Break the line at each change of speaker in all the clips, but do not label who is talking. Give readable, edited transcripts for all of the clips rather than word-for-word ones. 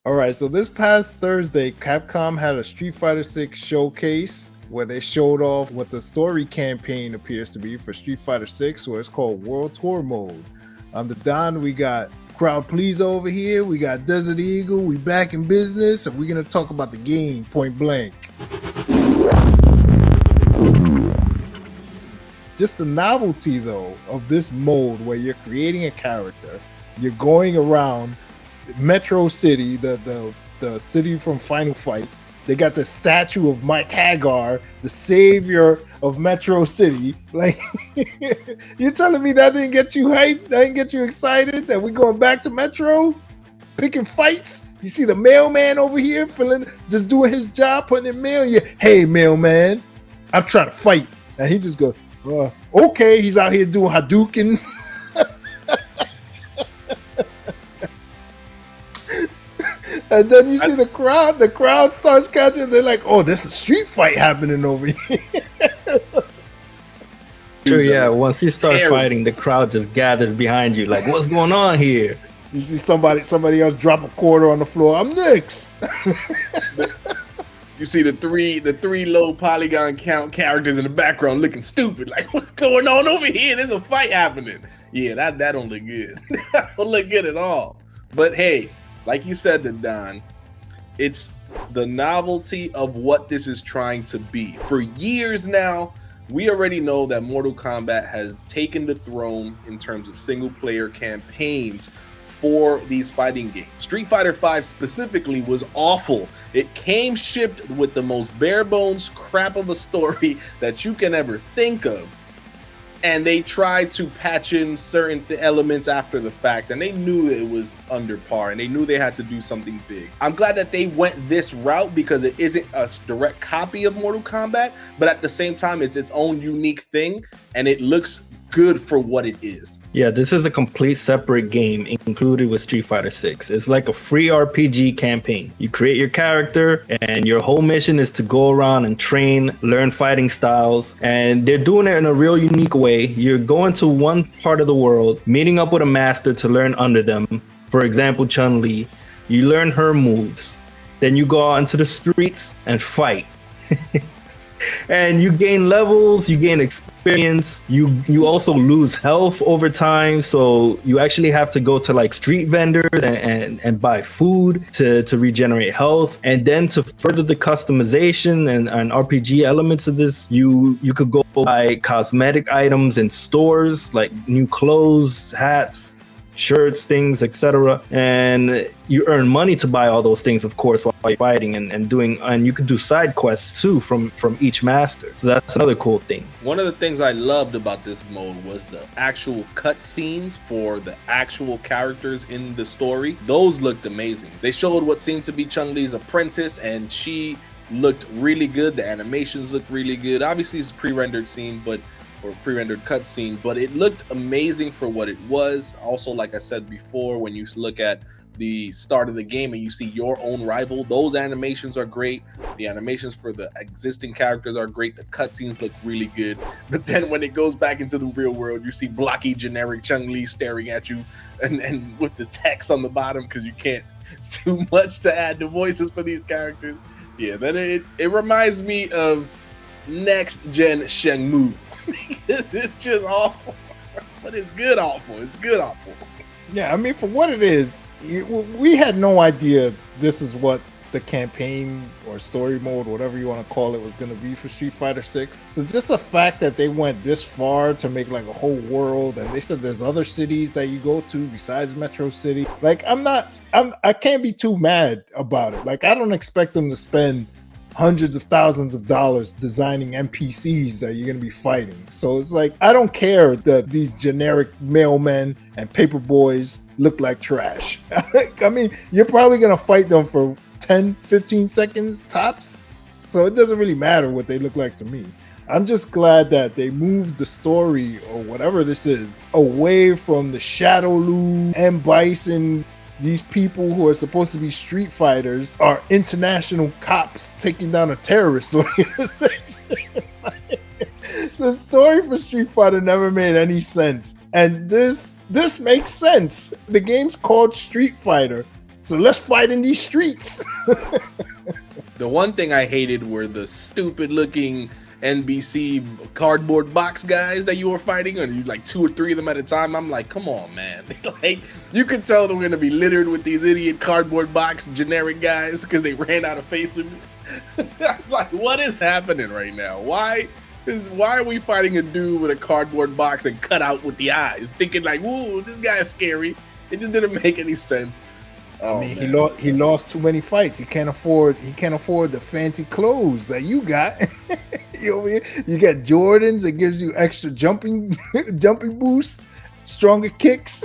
All right, so this past Thursday, Capcom had a Street Fighter 6 showcase where they showed off what the story campaign appears to be for Street Fighter 6, where it's called World Tour Mode. On the Don, we got Crowd Pleasa over here, we got Desert Eagle, we back in business, and we're gonna talk about the game point blank. Just the novelty though of this mode where you're creating a character, you're going around Metro City, the city from Final Fight. They got the statue of Mike Hagar, the savior of Metro City. Like, you're telling me that didn't get you hyped? That didn't get you excited? That we're going back to Metro, picking fights? You see the mailman over here, just doing his job, putting in mail. Hey, mailman, I'm trying to fight, and he just goes, okay. He's out here doing Hadoukens. And then you see the crowd starts catching. They're like, oh, there's a street fight happening over here.
Sure, yeah. Once you start fighting, the crowd just gathers behind you. Like, what's going on here?
You see somebody else drop a quarter on the floor. I'm next.
You see the three low polygon count characters in the background looking stupid. Like, what's going on over here? There's a fight happening. Yeah, that don't look good. That don't look good at all. But hey, like you said, Don, it's the novelty of what this is trying to be. For years now, we already know that Mortal Kombat has taken the throne in terms of single-player campaigns for these fighting games. Street Fighter V specifically was awful. It came shipped with the most bare-bones crap of a story that you can ever think of. And they tried to patch in certain elements after the fact, and they knew it was under par, and they knew they had to do something big. I'm glad that they went this route because it isn't a direct copy of Mortal Kombat, but at the same time, it's its own unique thing, and it looks good for what it is.
Yeah, this is a complete separate game included with Street Fighter 6. It's like a free RPG campaign. You create your character and your whole mission is to go around and train, learn fighting styles, and they're doing it in a real unique way. You're going to one part of the world, meeting up with a master to learn under them. For example, Chun-Li. You learn her moves. Then you go out into the streets and fight. And you gain levels, you gain experience, you also lose health over time, so you actually have to go to like street vendors and buy food to regenerate health. And then to further the customization and RPG elements of this, you could go buy cosmetic items in stores like new clothes, hats, shirts, things, etc. And you earn money to buy all those things, of course, while you're fighting and you could do side quests too from each master. So that's another cool thing.
One of the things I loved about this mode was the actual cutscenes for the actual characters in the story. Those looked amazing. They showed what seemed to be Chun-Li's apprentice, and she looked really good. The animations looked really good. Obviously, it's a pre-rendered scene, or pre-rendered cutscene, but it looked amazing for what it was. Also, like I said before, when you look at the start of the game and you see your own rival, those animations are great. The animations for the existing characters are great. The cutscenes look really good. But then when it goes back into the real world, you see blocky generic Chun-Li staring at you and with the text on the bottom because you can't, it's too much to add the voices for these characters. Yeah, then it reminds me of next gen Shenmue. It's just awful, but it's good awful. It's good awful.
Yeah, I mean, for what it is, we had no idea this is what the campaign or story mode, whatever you want to call it, was going to be for Street Fighter 6. So just the fact that they went this far to make like a whole world, and they said there's other cities that you go to besides Metro City. Like, I can't be too mad about it. Like, I don't expect them to spend hundreds of thousands of dollars designing NPCs that you're going to be fighting. So it's like, I don't care that these generic mailmen and paper boys look like trash. I mean, you're probably going to fight them for 10, 15 seconds tops. So it doesn't really matter what they look like to me. I'm just glad that they moved the story, or whatever this is, away from the Shadowloo and Bison. These people who are supposed to be street fighters are international cops taking down a terrorist organization. The story for Street Fighter never made any sense. And this makes sense. The game's called Street Fighter. So let's fight in these streets.
The one thing I hated were the stupid looking NBC cardboard box guys that you were fighting, and you like 2 or 3 of them at a time. I'm like, come on, man. Like, you could tell they're gonna be littered with these idiot cardboard box generic guys because they ran out of faces. I was like, what is happening right now? Why are we fighting a dude with a cardboard box and cut out with the eyes, thinking like, whoa, this guy is scary? It just didn't make any sense. Oh,
I mean, he lost too many fights. He can't afford the fancy clothes that you got. You know what I mean? You got Jordans that gives you extra jumping boost, stronger kicks.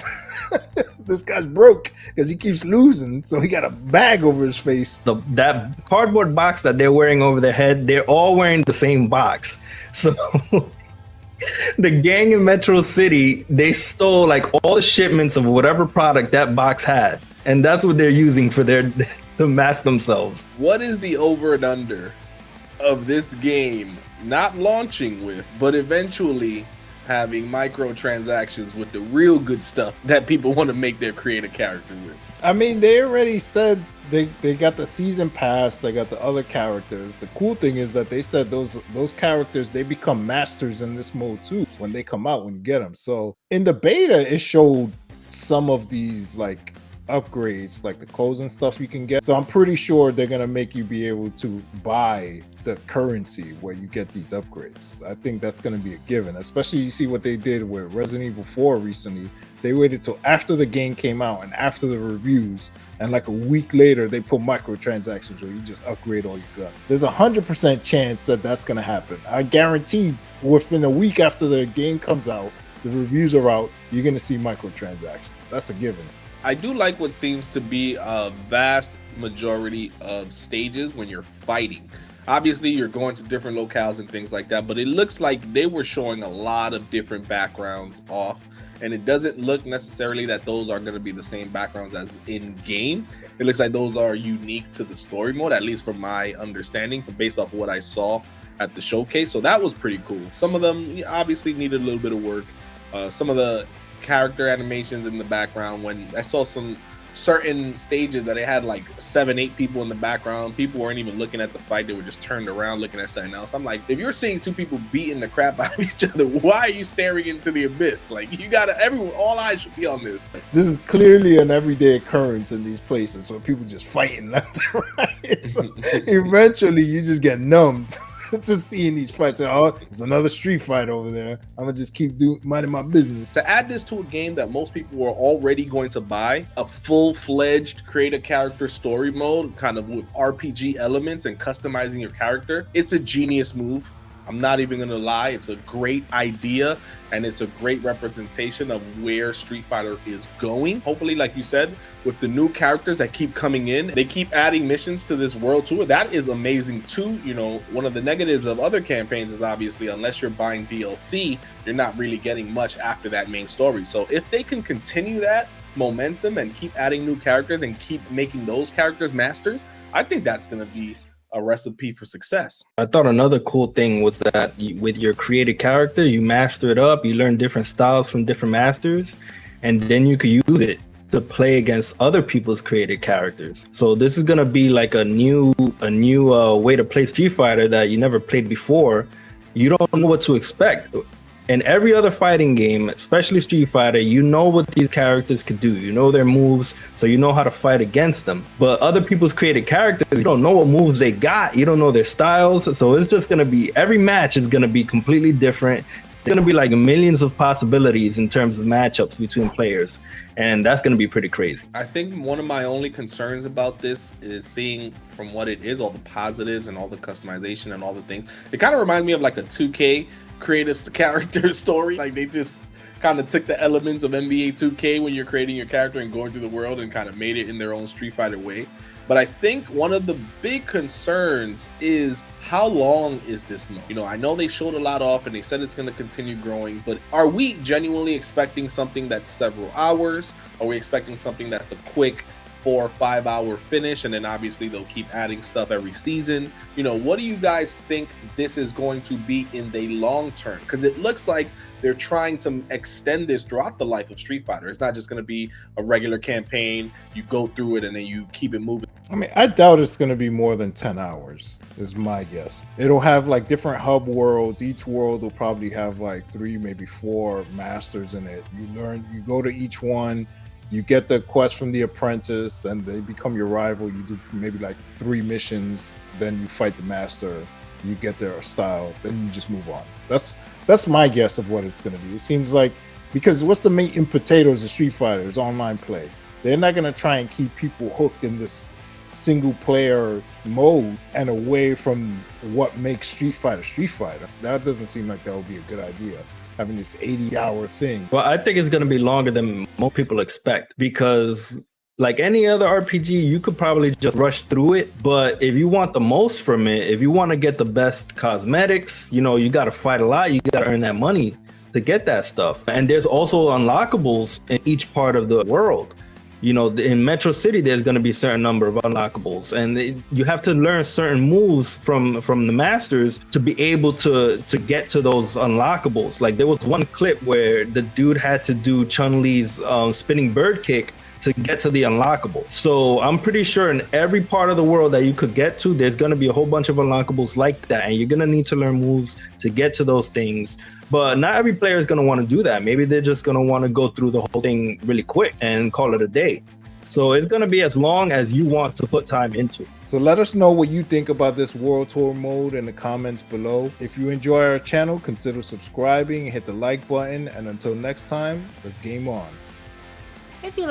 This guy's broke because he keeps losing, so he got a bag over his face.
That cardboard box that they're wearing over their head, they're all wearing the same box. So the gang in Metro City, they stole like all the shipments of whatever product that box had. And that's what they're using for to mask themselves.
What is the over and under of this game not launching with, but eventually having microtransactions with the real good stuff that people want to make their creative character with?
I mean, they already said they got the season pass, they got the other characters. The cool thing is that they said those characters, they become masters in this mode too when they come out, when you get them. So in the beta, it showed some of these like upgrades, like the clothes and stuff you can get. So I'm pretty sure they're gonna make you be able to buy the currency where you get these upgrades. I think that's gonna be a given, especially you see what they did with Resident Evil 4 recently. They waited till after the game came out and after the reviews, and like a week later they put microtransactions where you just upgrade all your guns. There's 100% chance that that's gonna happen. I guarantee within a week after the game comes out, the reviews are out, you're gonna see microtransactions. That's a given.
I do like what seems to be a vast majority of stages when you're fighting. Obviously, you're going to different locales and things like that, but it looks like they were showing a lot of different backgrounds off, and it doesn't look necessarily that those are going to be the same backgrounds as in game. It looks like those are unique to the story mode, at least from my understanding, based off of what I saw at the showcase. So that was pretty cool. Some of them obviously needed a little bit of work. Some of the character animations in the background, when I saw some certain stages that they had like 7-8 people in the background, people weren't even looking at the fight, they were just turned around looking at something else. I'm like, if you're seeing 2 people beating the crap out of each other, why are you staring into the abyss? Like, you gotta, everyone, all eyes should be on this.
This is clearly an everyday occurrence in these places where people just fighting left and right. So eventually you just get numbed to seeing these fights. Oh, there's another street fight over there. I'm gonna just keep minding my business.
To add this to a game that most people were already going to buy, a full-fledged create a character story mode, kind of with RPG elements and customizing your character, it's a genius move. I'm not even gonna lie, it's a great idea, and it's a great representation of where Street Fighter is going. Hopefully, like you said, with the new characters that keep coming in, they keep adding missions to this world tour. That is amazing too. You know, one of the negatives of other campaigns is obviously, unless you're buying DLC, you're not really getting much after that main story. So if they can continue that momentum and keep adding new characters and keep making those characters masters, I think that's gonna be a recipe for success.
I thought another cool thing was that with your created character, you master it up, you learn different styles from different masters, and then you could use it to play against other people's created characters. So this is gonna be like a new way to play Street Fighter that you never played before. You don't know what to expect. In every other fighting game, especially Street Fighter, you know what these characters could do. You know their moves, so you know how to fight against them. But other people's created characters, you don't know what moves they got. You don't know their styles. So it's just going to be, every match is going to be completely different. There's going to be like millions of possibilities in terms of matchups between players. And that's going to be pretty crazy.
I think one of my only concerns about this is seeing from what it is, all the positives and all the customization and all the things. It kind of reminds me of like a 2K creative character story. Like, they just kind of took the elements of NBA 2K when you're creating your character and going through the world and kind of made it in their own Street Fighter way. But I think one of the big concerns is, how long is this mode? You know, I know they showed a lot off and they said it's going to continue growing, but are we genuinely expecting something that's several hours? Are we expecting something that's a quick 4 or 5 hour finish, and then obviously they'll keep adding stuff every season. You know, what do you guys think this is going to be in the long term? Because it looks like they're trying to extend this throughout the life of Street Fighter. It's not just going to be a regular campaign, you go through it and then you keep it moving.
I mean, I doubt it's going to be more than 10 hours is my guess. It'll have like different hub worlds. Each world will probably have like 3, maybe 4 masters in it. You go to each one, you get the quest from the apprentice, then they become your rival. You do maybe like 3 missions, then you fight the master, you get their style, then you just move on. That's my guess of what it's going to be. It seems like, because what's the meat and potatoes of Street Fighter is online play. They're not going to try and keep people hooked in this single player mode and away from what makes Street Fighter Street Fighter. That doesn't seem like that would be a good idea, having this 80-hour thing.
Well, I think it's going to be longer than most people expect, because like any other RPG, you could probably just rush through it. But if you want the most from it, if you want to get the best cosmetics, you know, you got to fight a lot. You got to earn that money to get that stuff. And there's also unlockables in each part of the world. You know, in Metro City, there's going to be a certain number of unlockables, and you have to learn certain moves from the masters to be able to get to those unlockables. Like there was one clip where the dude had to do Chun-Li's spinning bird kick to get to the unlockable. So I'm pretty sure in every part of the world that you could get to, there's going to be a whole bunch of unlockables like that, and you're going to need to learn moves to get to those things. But not every player is going to want to do that. Maybe they're just going to want to go through the whole thing really quick and call it a day. So it's going to be as long as you want to put time into.
So let us know what you think about this World Tour mode in the comments below. If you enjoy our channel, consider subscribing, hit the like button, and until next time, let's game on.
If you like